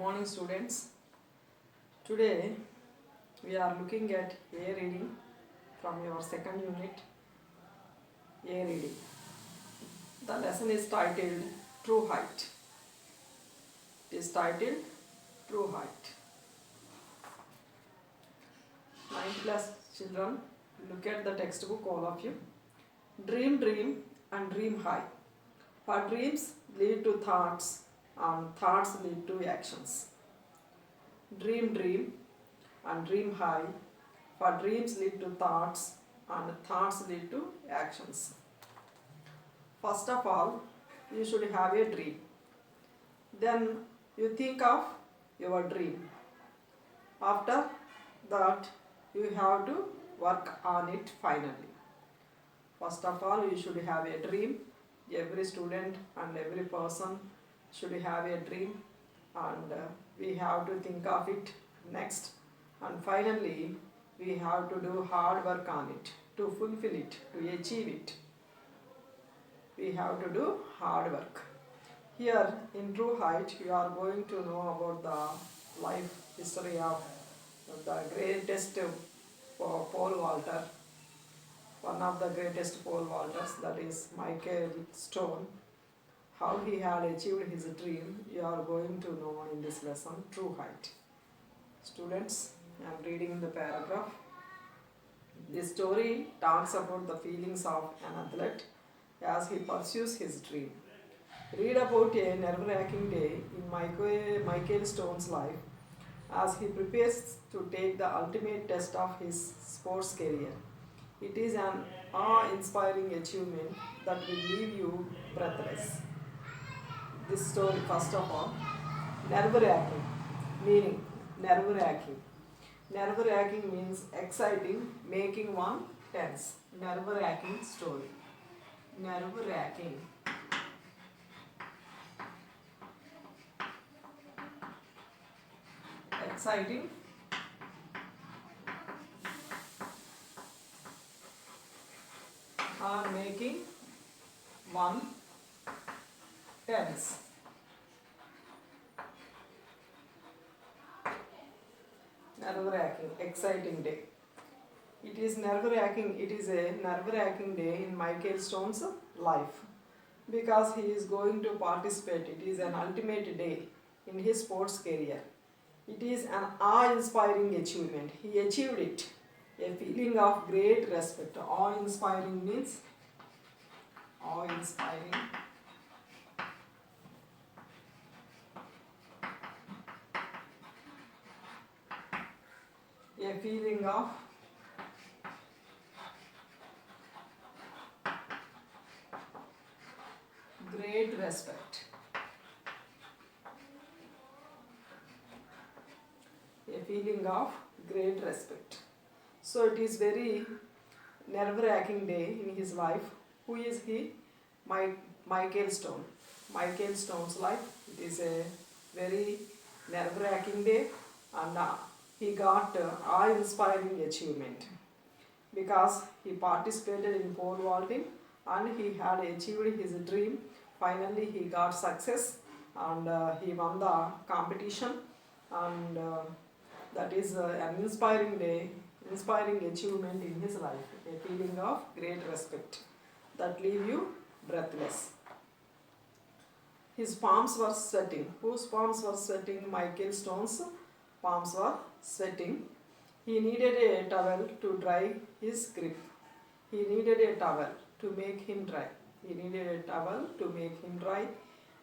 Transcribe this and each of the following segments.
morning, students. Today we are looking at A reading from your second unit, A reading. The lesson is titled True Height. It is titled True Height. 9th class children, look at the textbook, all of you. Dream, dream and dream high. For dreams lead to thoughts and thoughts lead to actions. Dream, dream and dream high. For dreams lead to thoughts and thoughts lead to actions. First of all, you should have a dream. Then you think of your dream. After that, you have to work on it finally. First of all, you should have a dream. Every student and every person should have a dream, and we have to think of it next, and finally we have to do hard work on it to fulfill it, to achieve it. We have to do hard work. Here in True Height, you are going to know about the life history of the greatest pole vaulter, one of the greatest pole vaulters, that is Michael Stone. How he had achieved his dream, you are going to know in this lesson, True Height. Students, I am reading the paragraph. This story talks about the feelings of an athlete as he pursues his dream. Read about a nerve-wracking day in Michael Stone's life as he prepares to take the ultimate test of his sports career. It is an awe-inspiring achievement that will leave you breathless. This story, first of all, nerve-wracking, meaning nerve-wracking. Nerve-wracking means exciting, making one tense. Nerve-wracking story. Nerve-wracking. Exciting. Or making one tense. Nerve-wracking, exciting day. It is nerve-wracking. It is a nerve-wracking day in Michael Stone's life because he is going to participate. It is an ultimate day in his sports career. It is an awe-inspiring achievement. He achieved it. A feeling of great respect. Awe-inspiring means awe-inspiring. A feeling of great respect. A feeling of great respect. So it is very nerve-wracking day in his life. Who is he? Michael Stone. Michael Stone's life. It is a very nerve-wracking day, and he got awe-inspiring achievement because he participated in pole vaulting and he had achieved his dream. Finally, he got success and he won the competition, and that is an inspiring day, inspiring achievement in his life. A feeling of great respect that leave you breathless. His palms were sweating. Whose palms were sweating? Michael Stone's palms were sweating. He needed a towel to dry his grip. He needed a towel to make him dry. He needed a towel to make him dry.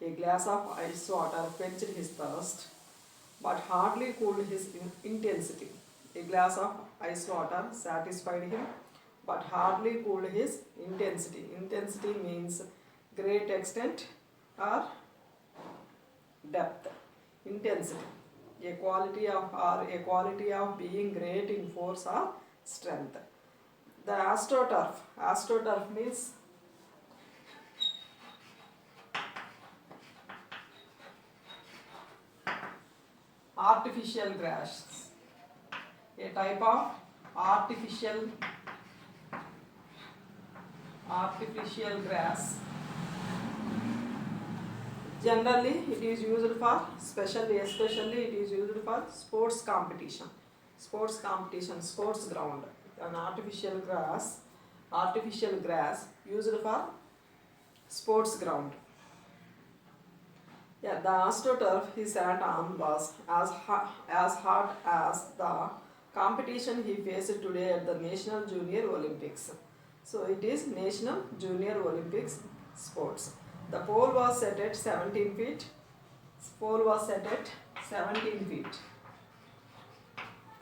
A glass of ice water quenched his thirst, but hardly cooled his intensity. A glass of ice water satisfied him, but hardly cooled his intensity. Intensity means great extent or depth. Intensity. A quality of being great in force or strength. The astroturf. Astroturf means artificial grass. A type of artificial grass Generally, it is used for especially it is used for sports competition. Sports ground. An artificial grass used for sports ground. Yeah, the AstroTurf he sat on was as hard as the competition he faced today at the National Junior Olympics. So it is National Junior Olympics sports. The pole was set at 17 feet. Pole was set at 17 feet.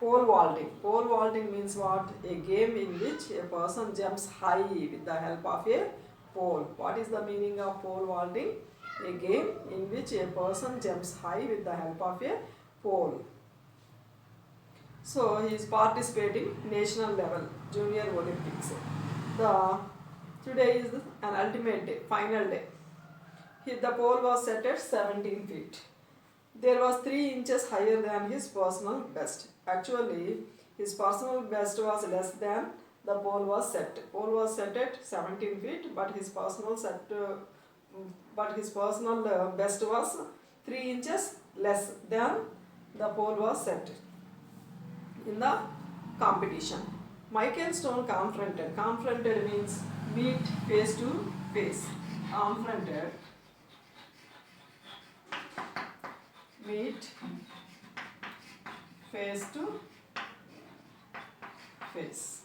Pole vaulting. Pole vaulting means what? A game in which a person jumps high with the help of a pole. What is the meaning of pole vaulting? A game in which a person jumps high with the help of a pole. So he is participating national level Junior Olympics. The today is an ultimate day, final day. The pole was set at 17 feet. There was 3 inches higher than his personal best. Actually, his personal best was less than the pole was set. Pole was set at 17 feet, but his personal best was 3 inches less than the pole was set in the competition. Michael Stone confronted. Confronted means meet face to face. Confronted. Meet face to face.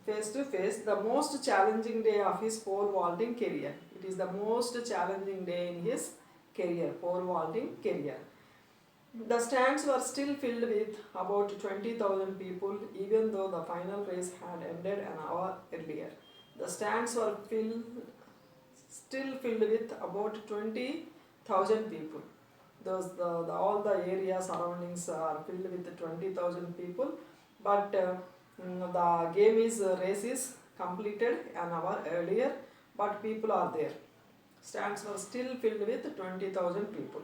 Face to face, the most challenging day of his pole vaulting career. It is the most challenging day in his career, pole vaulting career. The stands were still filled with about 20,000 people, even though the final race had ended an hour earlier. The stands were still filled with about 20,000 people. All the area surroundings are filled with 20,000 people, but the race is completed an hour earlier, but people are there. Stands were still filled with 20,000 people.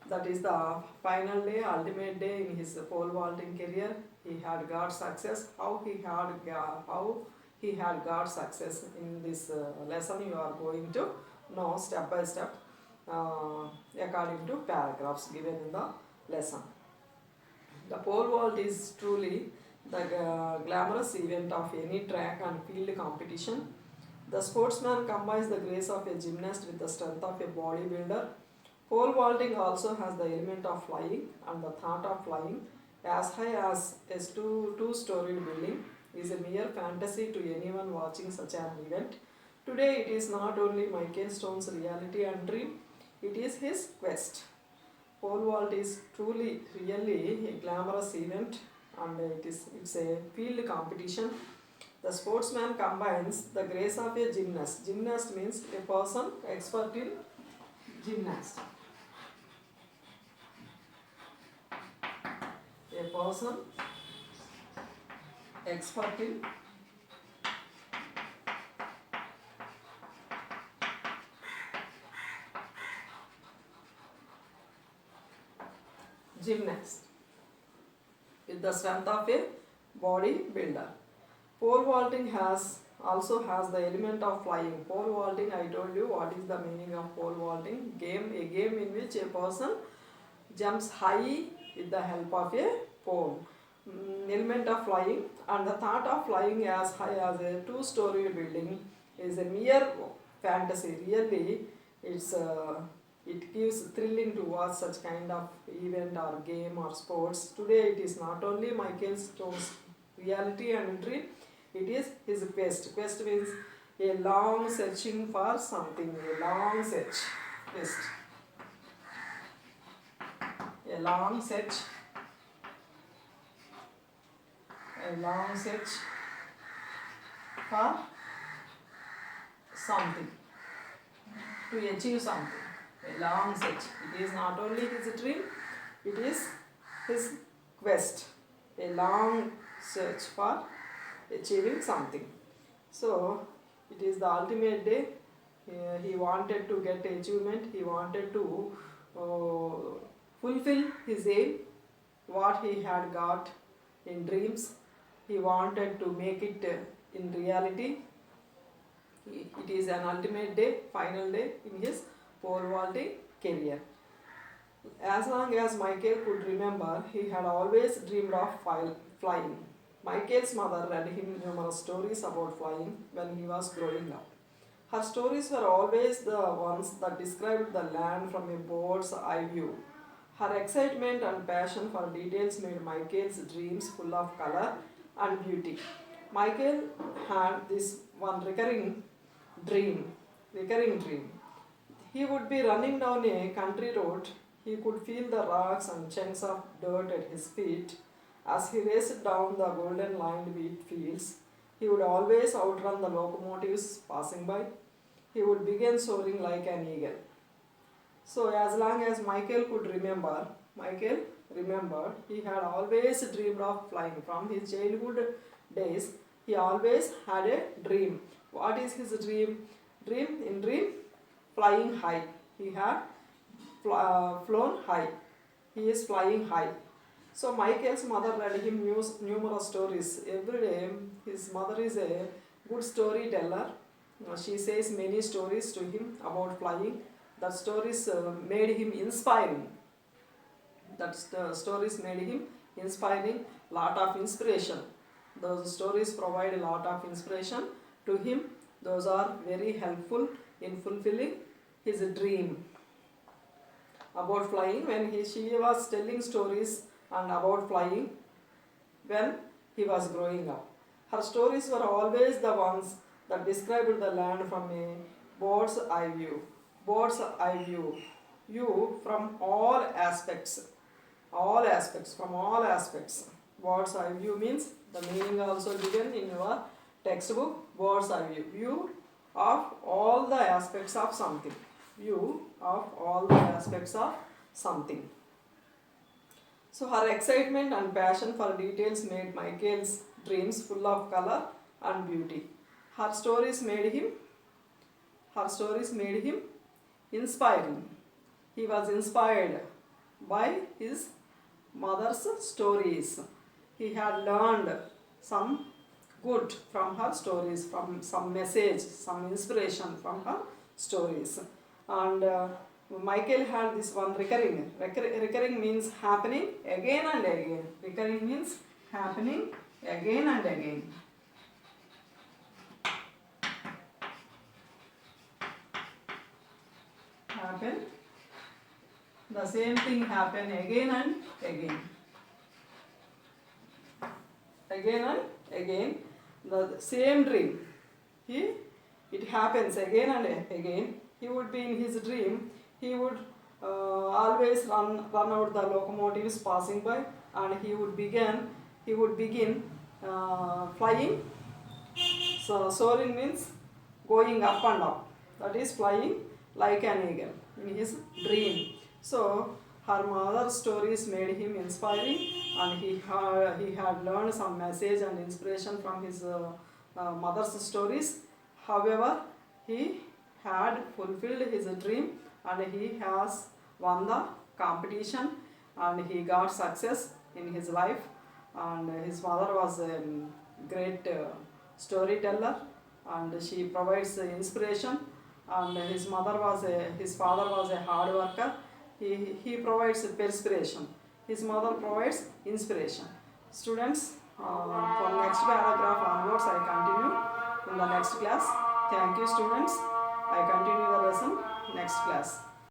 That is the final day, ultimate day in his pole vaulting career. He had got success. How he had got success in this lesson you are going to know step by step according to paragraphs given in the lesson. The pole vault is truly the glamorous event of any track and field competition. The sportsman combines the grace of a gymnast with the strength of a bodybuilder. Pole vaulting also has the element of flying, and the thought of flying as high as a two-storied building is a mere fantasy to anyone watching such an event. Today it is not only Michael Stone's reality and dream, it is his quest. Pole vault is truly, really a glamorous event, and it's a field competition. The sportsman combines the grace of a gymnast. Gymnast means a person expert in gymnast. A person expert in gymnast with the strength of a bodybuilder. Pole vaulting also has the element of flying. Pole vaulting, I told you what is the meaning of pole vaulting. A game in which a person jumps high with the help of a pole. Element of flying, and the thought of flying as high as a two-story building is a mere fantasy. Really, it gives thrilling to watch such kind of event or game or sports. Today it is not only Michael Stone's reality and dream, it is his quest. Quest means a long searching for something, a long search. Quest. A long search for something, to achieve something. A long search. It is not only his dream, it is his quest. A long search for achieving something. So, it is the ultimate day. He wanted to get achievement. He wanted to fulfill his aim, what he had got in dreams. He wanted to make it in reality. It is an ultimate day, final day in his pole vaulting career. As long as Michael could remember, he had always dreamed of flying. Michael's mother read him numerous stories about flying when he was growing up. Her stories were always the ones that described the land from a bird's eye view. Her excitement and passion for details made Michael's dreams full of color and beauty. Michael had this one recurring dream. He would be running down a country road. He could feel the rocks and chunks of dirt at his feet. As he raced down the golden lined wheat fields, he would always outrun the locomotives passing by. He would begin soaring like an eagle. So, as long as Michael remembered, he had always dreamed of flying. From his childhood days, he always had a dream. What is his dream? Dream, flying high. He had flown high. He is flying high. So Michael's mother read him numerous stories. Every day, his mother is a good storyteller. She says many stories to him about flying. The stories made him inspiring. Lot of inspiration. Those stories provide a lot of inspiration to him. Those are very helpful in fulfilling his dream about flying. When she was telling stories and about flying when he was growing up. Her stories were always the ones that described the land from a bird's eye view. Bird's eye view from all aspects. From all aspects. Bird's eye view means the meaning also given in your textbook. Bird's eye view. View of all the aspects of something. So her excitement and passion for details made Michael's dreams full of color and beauty. Her stories made him inspiring. He was inspired by his mother's stories. He had learned some good from her stories, from some message, some inspiration from her stories. And Michael had this one recurring. Recurring means happening again and again. Recurring means happening again and again. Happen. The same thing happen again and again. Again and again. The same dream. It happens again and again. He would be in his dream. He would always run out the locomotives passing by, and he would begin flying. So soaring means going up and up. That is flying like an eagle in his dream. So her mother's stories made him inspiring, and he had learned some message and inspiration from his mother's stories. However, he had fulfilled his dream, and he has won the competition, and he got success in his life. And his mother was a great storyteller, and she provides inspiration. And his father was a hard worker. He provides perspiration. His mother provides inspiration. Students, from next paragraph onwards I continue in the next class. Thank you, students. I continue the lesson next class.